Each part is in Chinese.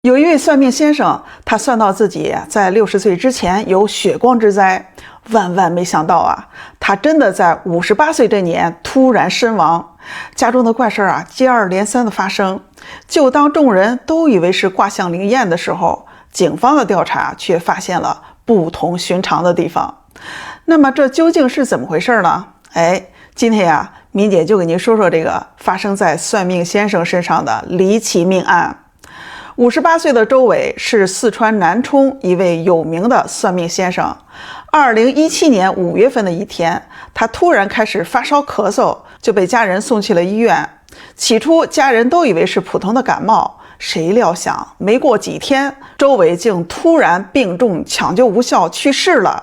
有一位算命先生，他算到自己在60岁之前有血光之灾，万万没想到啊，他真的在58岁这年突然身亡。家中的怪事接二连三的发生，就当众人都以为是卦象灵验的时候，警方的调查却发现了不同寻常的地方。那么这究竟是怎么回事呢？今天敏姐就给您说说这个发生在算命先生身上的离奇命案。58岁的周伟是四川南充一位有名的算命先生。2017年5月份的一天，他突然开始发烧咳嗽，就被家人送去了医院。起初家人都以为是普通的感冒，谁料想没过几天，周伟竟突然病重，抢救无效去世了。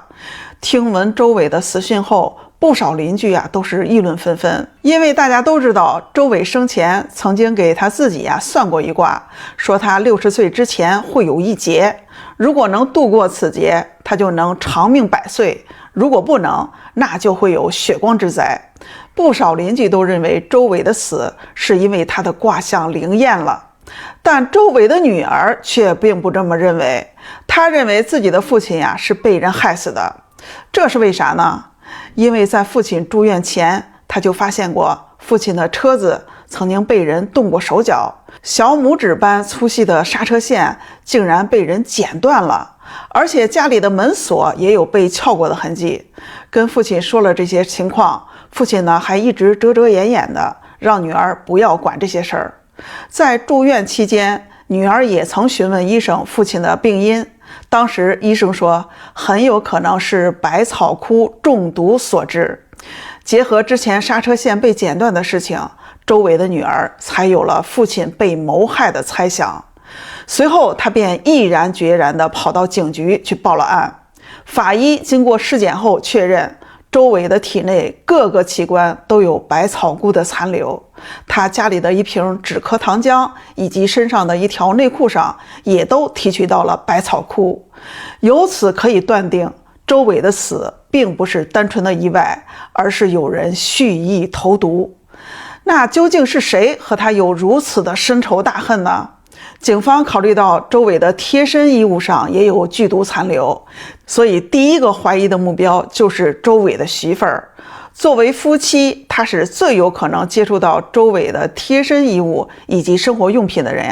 听闻周伟的死讯后，不少邻居都是议论纷纷，因为大家都知道周伟生前曾经给他自己算过一卦，说他60岁之前会有一劫，如果能度过此劫，他就能长命100岁，如果不能，那就会有血光之灾。不少邻居都认为周伟的死是因为他的卦象灵验了，但周伟的女儿却并不这么认为，她认为自己的父亲是被人害死的。这是为啥呢？因为在父亲住院前，他就发现过父亲的车子曾经被人动过手脚，小拇指般粗细的刹车线竟然被人剪断了，而且家里的门锁也有被撬过的痕迹。跟父亲说了这些情况，父亲还一直遮遮掩掩的，让女儿不要管这些事儿。在住院期间，女儿也曾询问医生父亲的病因，当时医生说很有可能是百草枯中毒所致。结合之前刹车线被剪断的事情，周伟的女儿才有了父亲被谋害的猜想。随后他便毅然决然地跑到警局去报了案。法医经过尸检后确认，周伟的体内各个器官都有百草枯的残留，他家里的一瓶止咳糖浆以及身上的一条内裤上也都提取到了百草枯。由此可以断定，周伟的死并不是单纯的意外，而是有人蓄意投毒。那究竟是谁和他有如此的深仇大恨呢？警方考虑到周伟的贴身衣物上也有剧毒残留，所以第一个怀疑的目标就是周伟的媳妇儿。作为夫妻，他是最有可能接触到周伟的贴身衣物以及生活用品的人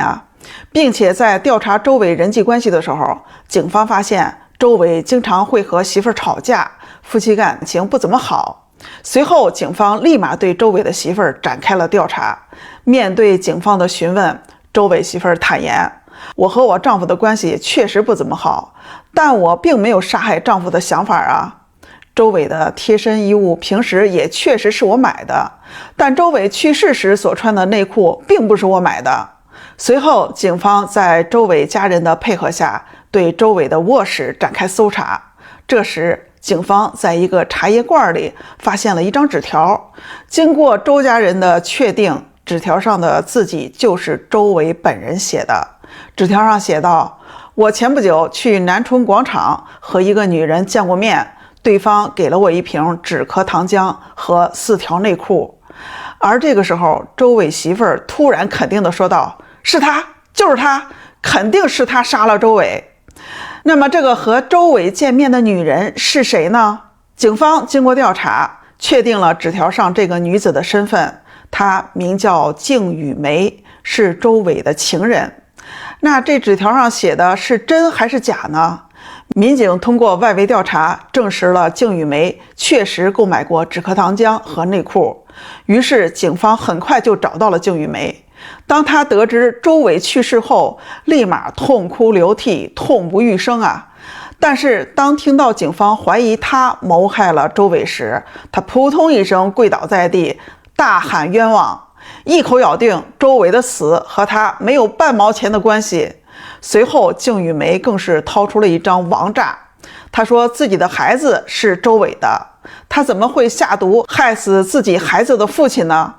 并且在调查周伟人际关系的时候，警方发现周伟经常会和媳妇儿吵架，夫妻感情不怎么好。随后警方立马对周伟的媳妇儿展开了调查。面对警方的询问，周伟媳妇儿坦言，我和我丈夫的关系确实不怎么好，但我并没有杀害丈夫的想法周伟的贴身衣物平时也确实是我买的，但周伟去世时所穿的内裤并不是我买的。随后警方在周伟家人的配合下，对周伟的卧室展开搜查。这时警方在一个茶叶罐里发现了一张纸条，经过周家人的确定，纸条上的字迹就是周伟本人写的。纸条上写道，我前不久去南充广场和一个女人见过面，对方给了我一瓶止咳糖浆和4条内裤。而这个时候，周伟媳妇儿突然肯定地说道，是他，就是他，肯定是他杀了周伟。那么这个和周伟见面的女人是谁呢？警方经过调查，确定了纸条上这个女子的身份，她名叫敬雨梅，是周伟的情人。那这纸条上写的是真还是假呢？民警通过外围调查证实了敬雨梅确实购买过止咳糖浆和内裤，于是警方很快就找到了敬雨梅。当他得知周伟去世后，立马痛哭流涕，痛不欲生但是当听到警方怀疑他谋害了周伟时，他扑通一声跪倒在地，大喊冤枉，一口咬定周伟的死和他没有半毛钱的关系。随后敬雨梅更是掏出了一张王诈，他说自己的孩子是周伟的，他怎么会下毒害死自己孩子的父亲呢？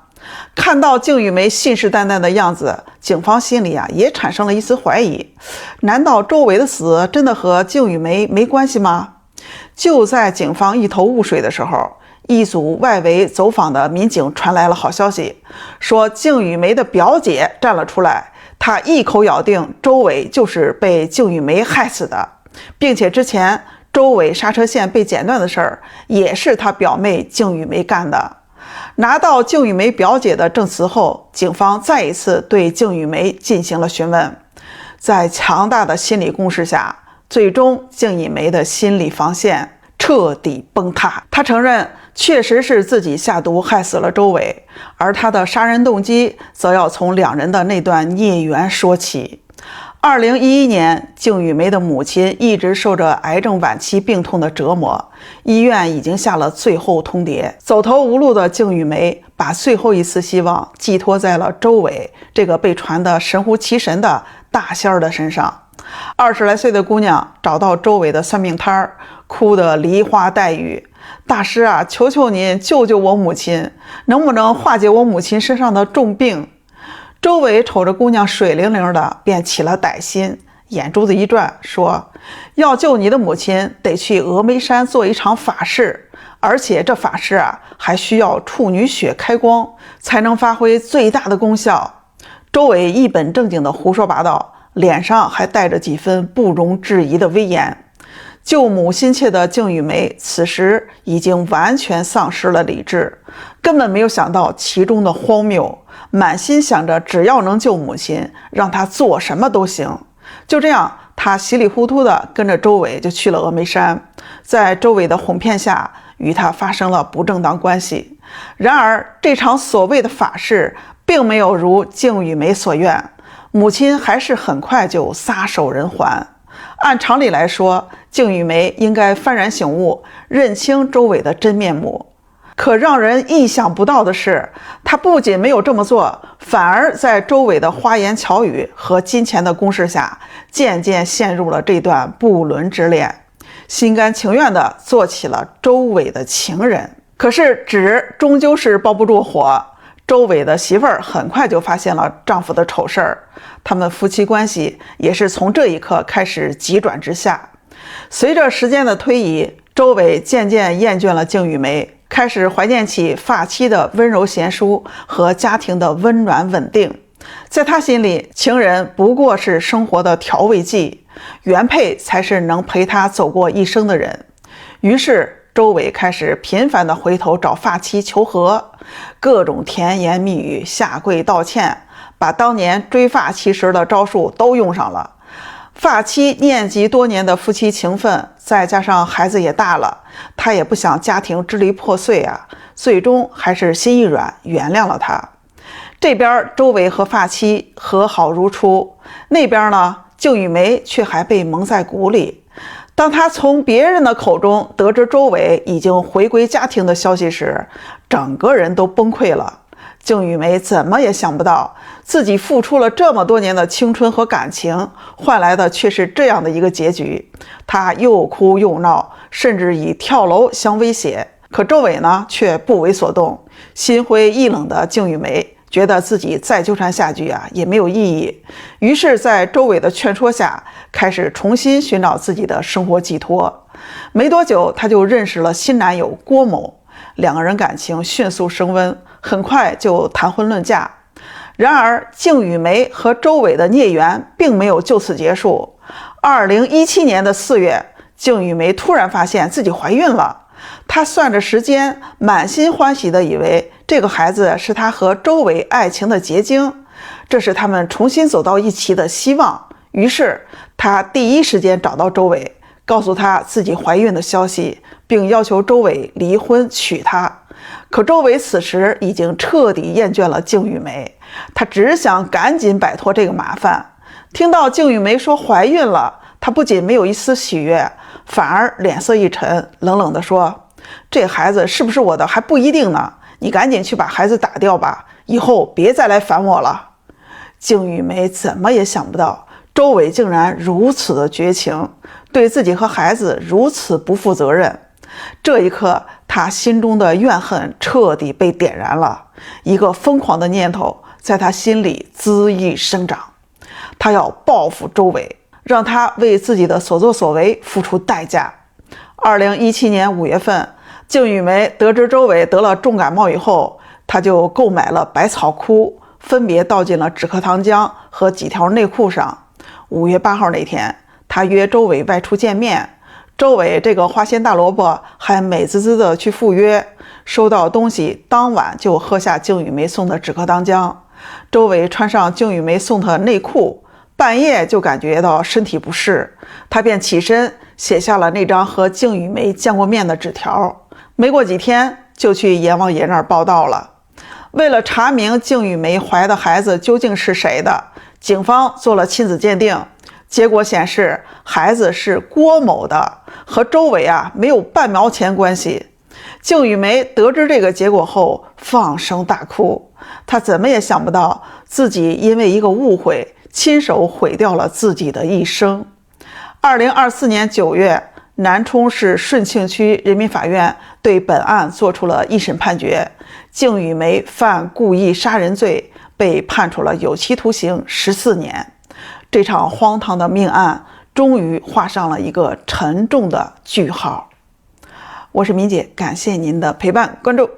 看到敬雨梅信誓旦旦的样子，警方心里也产生了一丝怀疑，难道周伟的死真的和敬雨梅没关系吗？就在警方一头雾水的时候，一组外围走访的民警传来了好消息，说敬雨梅的表姐站了出来，他一口咬定周伟就是被敬玉梅害死的，并且之前周伟刹车线被剪断的事儿也是他表妹敬玉梅干的。拿到敬玉梅表姐的证词后，警方再一次对敬玉梅进行了询问。在强大的心理攻势下，最终敬玉梅的心理防线彻底崩塌。她承认确实是自己下毒害死了周伟，而她的杀人动机则要从两人的那段孽缘说起。2011年，敬玉梅的母亲一直受着癌症晚期病痛的折磨，医院已经下了最后通牒。走投无路的敬玉梅把最后一丝希望寄托在了周伟这个被传得神乎其神的大仙儿的身上。20来岁的姑娘找到周伟的算命摊儿，哭得梨花带雨：“大师啊，求求您救救我母亲，能不能化解我母亲身上的重病？”周伟瞅着姑娘水灵灵的，便起了歹心，眼珠子一转，说：“要救你的母亲，得去峨眉山做一场法事，而且这法事啊，还需要处女血开光，才能发挥最大的功效。”周伟一本正经的胡说八道，脸上还带着几分不容置疑的威严。救母心切的敬玉梅此时已经完全丧失了理智，根本没有想到其中的荒谬，满心想着只要能救母亲，让她做什么都行。就这样，她稀里糊涂的跟着周伟就去了峨眉山，在周伟的哄骗下，与他发生了不正当关系。然而，这场所谓的法事并没有如敬玉梅所愿，母亲还是很快就撒手人寰。按常理来说，敬玉梅应该幡然醒悟，认清周伟的真面目。可让人意想不到的是，她不仅没有这么做，反而在周伟的花言巧语和金钱的攻势下，渐渐陷入了这段不伦之恋，心甘情愿地做起了周伟的情人。可是纸终究是包不住火，周伟的媳妇儿很快就发现了丈夫的丑事儿，他们夫妻关系也是从这一刻开始急转直下。随着时间的推移，周伟渐渐厌倦了敬玉梅，开始怀念起发妻的温柔贤淑和家庭的温暖稳定。在他心里，情人不过是生活的调味剂，原配才是能陪他走过一生的人。于是周伟开始频繁地回头找发妻求和，各种甜言蜜语，下跪道歉，把当年追发妻时的招数都用上了。发妻念及多年的夫妻情分，再加上孩子也大了，他也不想家庭支离破碎啊，最终还是心一软，原谅了他。这边周伟和发妻和好如初，那边呢，敬玉梅却还被蒙在鼓里。当他从别人的口中得知周伟已经回归家庭的消息时，整个人都崩溃了。敬玉梅怎么也想不到，自己付出了这么多年的青春和感情，换来的却是这样的一个结局。她又哭又闹，甚至以跳楼相威胁。可周伟呢，却不为所动。心灰意冷的敬玉梅觉得自己再纠缠下去啊，也没有意义。于是，在周伟的劝说下，开始重新寻找自己的生活寄托。没多久，她就认识了新男友郭某，两个人感情迅速升温，很快就谈婚论嫁。然而，敬玉梅和周伟的孽缘并没有就此结束。2017年的4月，敬玉梅突然发现自己怀孕了。她算着时间，满心欢喜地以为这个孩子是她和周伟爱情的结晶，这是他们重新走到一起的希望。于是，她第一时间找到周伟，告诉他自己怀孕的消息，并要求周伟离婚娶她。可周伟此时已经彻底厌倦了敬玉梅，他只想赶紧摆脱这个麻烦。听到敬玉梅说怀孕了，他不仅没有一丝喜悦，反而脸色一沉，冷冷地说：“这孩子是不是我的还不一定呢，你赶紧去把孩子打掉吧，以后别再来烦我了。”敬玉梅怎么也想不到，周伟竟然如此的绝情，对自己和孩子如此不负责任。这一刻，他心中的怨恨彻底被点燃了，一个疯狂的念头在他心里恣意生长。他要报复周伟，让他为自己的所作所为付出代价。2017年5月份，敬玉梅得知周伟得了重感冒以后，他就购买了百草枯，分别倒进了止咳糖浆和几条内裤上。5月8号那天，他约周伟外出见面。周伟这个花心大萝卜还美滋滋的去赴约，收到东西当晚就喝下静雨梅送的止咳糖浆。周伟穿上静雨梅送的内裤，半夜就感觉到身体不适，他便起身写下了那张和静雨梅见过面的纸条。没过几天就去阎王爷那儿报到了。为了查明静雨梅怀的孩子究竟是谁的，警方做了亲子鉴定，结果显示孩子是郭某的，和周伟没有半毛钱关系。静雨梅得知这个结果后放声大哭，她怎么也想不到自己因为一个误会亲手毁掉了自己的一生。2024年9月，南充市顺庆区人民法院对本案作出了一审判决，静雨梅犯故意杀人罪，被判处了有期徒刑14年。这场荒唐的命案终于画上了一个沉重的句号。我是敏姐，感谢您的陪伴关注。